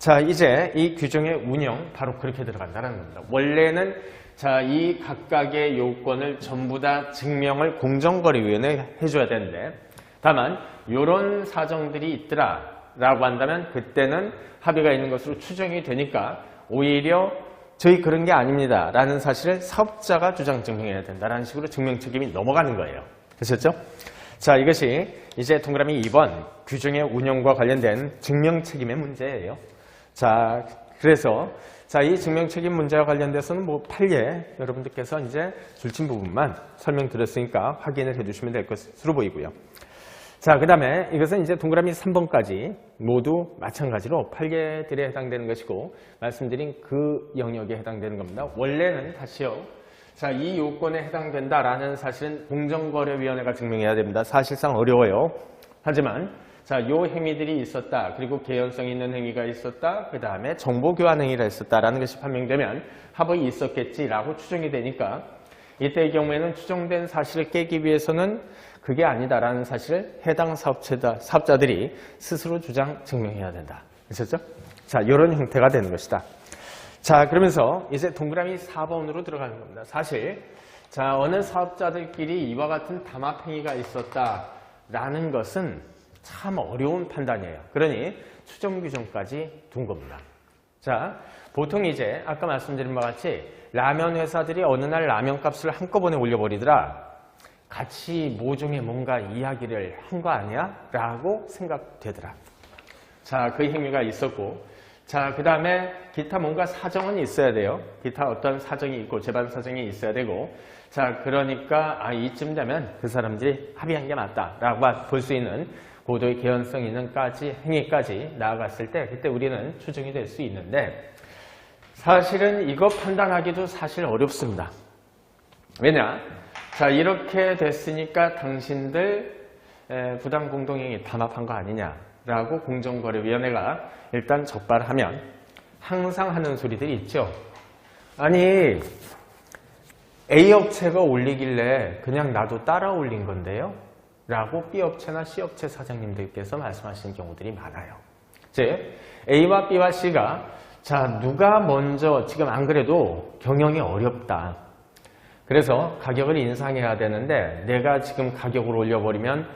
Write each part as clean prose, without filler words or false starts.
자, 이제 이 규정의 운영 바로 그렇게 들어간다는 겁니다. 원래는 자, 이 각각의 요건을 전부 다 증명을 공정거래위원회에 해줘야 되는데, 다만 이런 사정들이 있더라라고 한다면 그때는 합의가 있는 것으로 추정이 되니까 오히려 저희 그런 게 아닙니다 라는 사실을 사업자가 주장 증명해야 된다라는 식으로 증명 책임이 넘어가는 거예요. 되셨죠? 자, 이것이 이제 동그라미 2번 규정의 운영과 관련된 증명 책임의 문제예요. 자, 그래서 자, 이 증명 책임 문제와 관련돼서는 뭐 판례 여러분들께서 이제 줄친 부분만 설명드렸으니까 확인을 해주시면 될 것으로 보이고요. 자, 그 다음에 이것은 이제 동그라미 3번까지 모두 마찬가지로 판례들에 해당되는 것이고 말씀드린 그 영역에 해당되는 겁니다. 원래는 다시요. 자, 이 요건에 해당된다라는 사실은 공정거래위원회가 증명해야 됩니다. 사실상 어려워요. 하지만 자, 요 행위들이 있었다. 그리고 개연성 있는 행위가 있었다. 그 다음에 정보교환 행위가 있었다라는 것이 판명되면 합의가 있었겠지라고 추정이 되니까 이때의 경우에는 추정된 사실을 깨기 위해서는 그게 아니다라는 사실을 해당 사업자들이 스스로 주장 증명해야 된다. 그렇죠? 자, 이런 형태가 되는 것이다. 자, 그러면서 이제 동그라미 4번으로 들어가는 겁니다. 사실 자, 어느 사업자들끼리 이와 같은 담합행위가 있었다라는 것은 참 어려운 판단이에요. 그러니 추정 규정까지 둔 겁니다. 자, 보통 이제 아까 말씀드린 바와 같이 라면 회사들이 어느 날 라면 값을 한꺼번에 올려버리더라. 같이 모종의 뭔가 이야기를 한 거 아니야? 라고 생각되더라. 자, 그 행위가 있었고, 자, 그 다음에 기타 뭔가 사정은 있어야 돼요. 기타 어떤 사정이 있고 재반 사정이 있어야 되고, 자, 그러니까 이쯤 되면 그 사람들이 합의한 게 맞다라고 볼 수 있는 고도의 개연성 있는 행위까지 나아갔을 때 그때 우리는 추정이 될 수 있는데 사실은 이거 판단하기도 사실 어렵습니다. 왜냐? 자, 이렇게 됐으니까 당신들 부당공동행위 담합한 거 아니냐라고 공정거래위원회가 일단 적발하면 항상 하는 소리들이 있죠. 아니, A 업체가 올리길래 그냥 나도 따라 올린 건데요? 라고 B 업체나 C 업체 사장님들께서 말씀하시는 경우들이 많아요. 즉, A와 B와 C가 자, 누가 먼저 지금 안 그래도 경영이 어렵다. 그래서 가격을 인상해야 되는데 내가 지금 가격을 올려버리면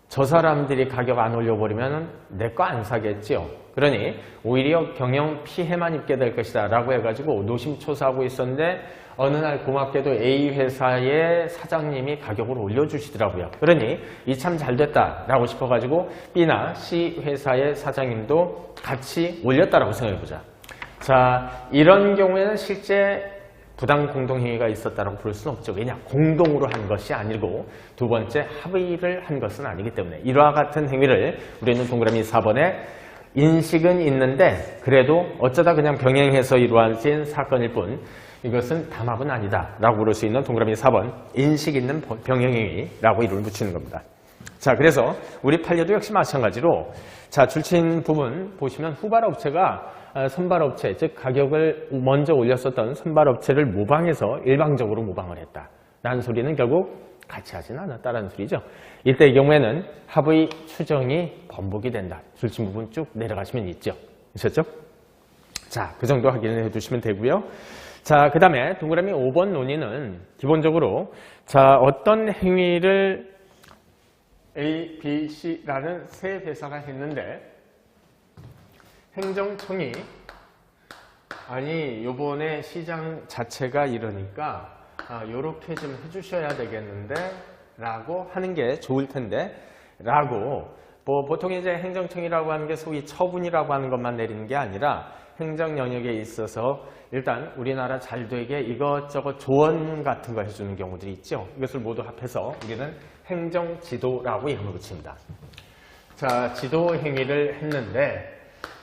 저 사람들이 가격 안 올려버리면 내 거 안 사겠지요. 그러니 오히려 경영 피해만 입게 될 것이다 라고 해가지고 노심초사하고 있었는데 어느 날 고맙게도 A 회사의 사장님이 가격을 올려주시더라고요. 그러니 이 참 잘됐다 라고 싶어가지고 B나 C 회사의 사장님도 같이 올렸다라고 생각해보자. 자, 이런 경우에는 실제 부당 공동행위가 있었다고 볼 수는 없죠. 왜냐? 공동으로 한 것이 아니고 두 번째 합의를 한 것은 아니기 때문에 이와 같은 행위를 우리는 동그라미 4번에 인식은 있는데 그래도 어쩌다 그냥 병행해서 이루어진 사건일 뿐 이것은 담합은 아니다 라고 부를 수 있는 동그라미 4번 인식 있는 병행행위라고 이름을 붙이는 겁니다. 자, 그래서 우리 판례도 역시 마찬가지로 자, 줄친 부분 보시면 후발업체가 선발업체, 즉 가격을 먼저 올렸었던 선발업체를 모방해서 일방적으로 모방을 했다 라는 소리는 결국 같이 하진 않았다라는 소리죠. 이때의 경우에는 합의 추정이 번복이 된다. 줄친 부분 쭉 내려가시면 있죠. 아셨죠? 자, 그 정도 확인을 해두시면 되고요. 자, 그 다음에 동그라미 5번 논의는 기본적으로 자, 어떤 행위를 A, B, C라는 세 회사가 했는데 행정청이 아니 요번에 시장 자체가 이러니까 요렇게 좀 해주셔야 되겠는데 라고 하는 게 좋을 텐데 라고 보통 이제 행정청이라고 하는 게 소위 처분이라고 하는 것만 내리는 게 아니라 행정 영역에 있어서 일단 우리나라 잘 되게 이것저것 조언 같은 거 해주는 경우들이 있죠. 이것을 모두 합해서 우리는 행정지도라고 이름을 붙입니다. 자, 지도 행위를 했는데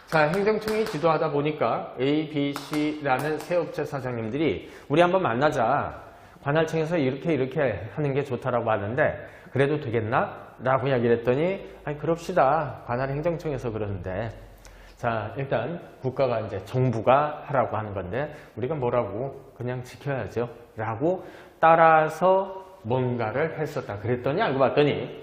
자, 행정청이 지도하다 보니까 A, B, C라는 세 업체 사장님들이 우리 한번 만나자. 관할청에서 이렇게 하는 게 좋다라고 하는데 그래도 되겠나? 라고 이야기를 했더니 아니 그럽시다. 관할행정청에서 그러는데 자, 일단 국가가 이제 정부가 하라고 하는 건데 우리가 뭐라고 그냥 지켜야죠. 라고 따라서 뭔가를 했었다. 그랬더니 알고 봤더니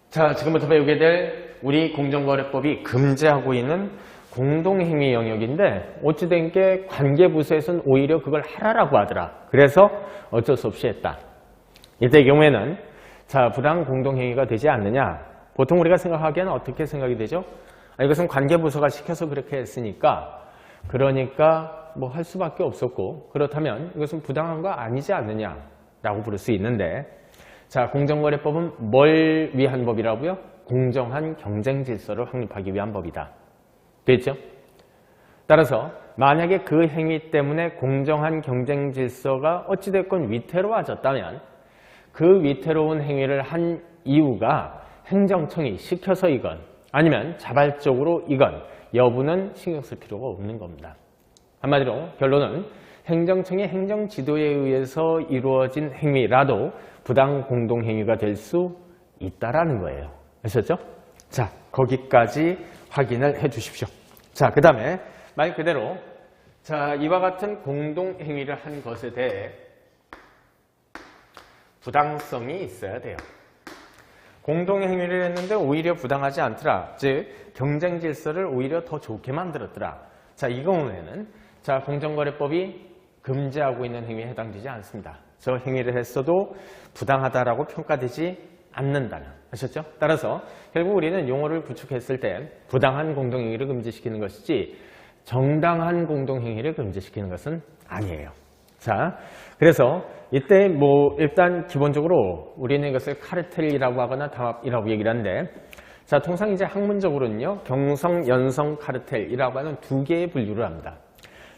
자, 지금부터 배우게 될 우리 공정거래법이 금지하고 있는 공동행위 영역인데 어찌된 게 관계부서에서는 오히려 그걸 하라라고 하더라. 그래서 어쩔 수 없이 했다. 이때의 경우에는 자, 부당 공동행위가 되지 않느냐? 보통 우리가 생각하기에는 어떻게 생각이 되죠? 이것은 관계부서가 시켜서 그렇게 했으니까 그러니까 뭐 할 수밖에 없었고 그렇다면 이것은 부당한 거 아니지 않느냐라고 부를 수 있는데 자, 공정거래법은 뭘 위한 법이라고요? 공정한 경쟁 질서를 확립하기 위한 법이다. 됐죠? 따라서 만약에 그 행위 때문에 공정한 경쟁 질서가 어찌됐건 위태로워졌다면 그 위태로운 행위를 한 이유가 행정청이 시켜서이건 아니면 자발적으로 이건 여부는 신경 쓸 필요가 없는 겁니다. 한마디로 결론은 행정청의 행정지도에 의해서 이루어진 행위라도 부당 공동행위가 될 수 있다라는 거예요. 아셨죠? 자, 거기까지 확인을 해 주십시오. 자, 그 다음에 말 그대로 자, 이와 같은 공동행위를 한 것에 대해 부당성이 있어야 돼요. 공동행위를 했는데 오히려 부당하지 않더라. 즉, 경쟁 질서를 오히려 더 좋게 만들었더라. 자, 이 경우에는 자, 공정거래법이 금지하고 있는 행위에 해당되지 않습니다. 저 행위를 했어도 부당하다라고 평가되지 않는다는. 아셨죠? 따라서 결국 우리는 용어를 구축했을 때 부당한 공동행위를 금지시키는 것이지 정당한 공동행위를 금지시키는 것은 아니에요. 자, 그래서 이때 뭐 일단 기본적으로 우리는 이것을 카르텔이라고 하거나 담합이라고 얘기를 하는데 자, 통상 이제 학문적으로는요, 경성, 연성 카르텔이라고 하는 두 개의 분류를 합니다.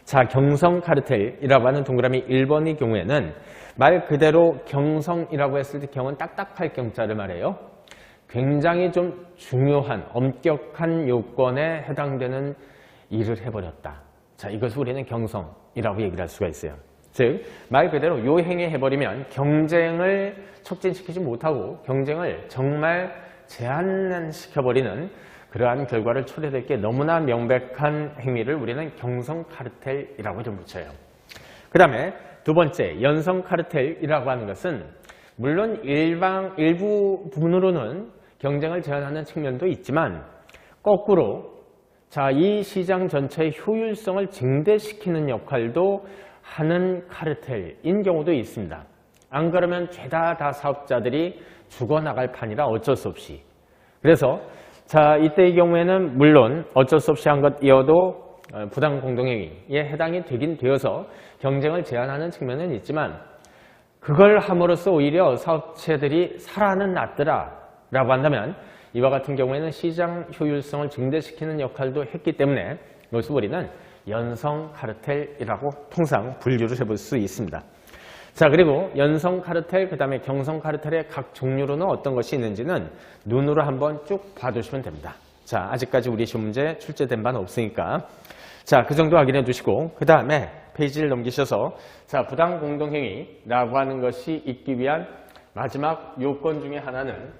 자, 경성 카르텔이라고 하는 동그라미 1번의 경우에는 말 그대로 경성이라고 했을 때 경은 딱딱할 경자를 말해요. 굉장히 좀 중요한, 엄격한 요건에 해당되는 일을 해버렸다. 자, 이것을 우리는 경성이라고 얘기를 할 수가 있어요. 즉, 말 그대로 요 행위 해버리면 경쟁을 촉진시키지 못하고 경쟁을 정말 제한시켜버리는 그러한 결과를 초래될 게 너무나 명백한 행위를 우리는 경성 카르텔이라고 좀 붙여요. 그 다음에 두 번째, 연성 카르텔이라고 하는 것은 물론 일부 부분으로는 경쟁을 제한하는 측면도 있지만 거꾸로 자, 이 시장 전체의 효율성을 증대시키는 역할도 하는 카르텔인 경우도 있습니다. 안 그러면 죄다 다 사업자들이 죽어나갈 판이라 어쩔 수 없이. 그래서 자, 이때의 경우에는 물론 어쩔 수 없이 한 것이어도 부당 공동행위에 해당이 되긴 되어서 경쟁을 제한하는 측면은 있지만 그걸 함으로써 오히려 사업체들이 살아는 났더라 라고 한다면 이와 같은 경우에는 시장 효율성을 증대시키는 역할도 했기 때문에 이것을 우리는 연성 카르텔이라고 통상 분류를 해볼 수 있습니다. 자, 그리고 연성 카르텔, 그 다음에 경성 카르텔의 각 종류로는 어떤 것이 있는지는 눈으로 한번 쭉 봐두시면 됩니다. 자, 아직까지 우리 시험 문제 출제된 바는 없으니까 자, 그 정도 확인해 두시고 그 다음에 페이지를 넘기셔서 자, 부당 공동행위라고 하는 것이 있기 위한 마지막 요건 중에 하나는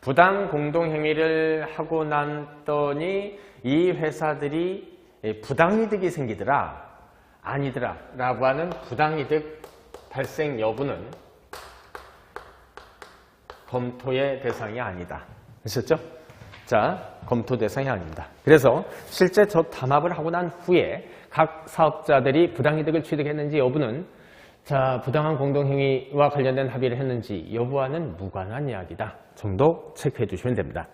부당 공동행위를 하고 났더니 이 회사들이 부당이득이 생기더라 아니더라 라고 하는 부당이득 발생 여부는 검토의 대상이 아니다. 아셨죠? 자, 검토 대상이 아닙니다. 그래서 실제 저 담합을 하고 난 후에 각 사업자들이 부당이득을 취득했는지 여부는 자, 부당한 공동행위와 관련된 합의를 했는지 여부와는 무관한 이야기다 정도 체크해 두시면 됩니다.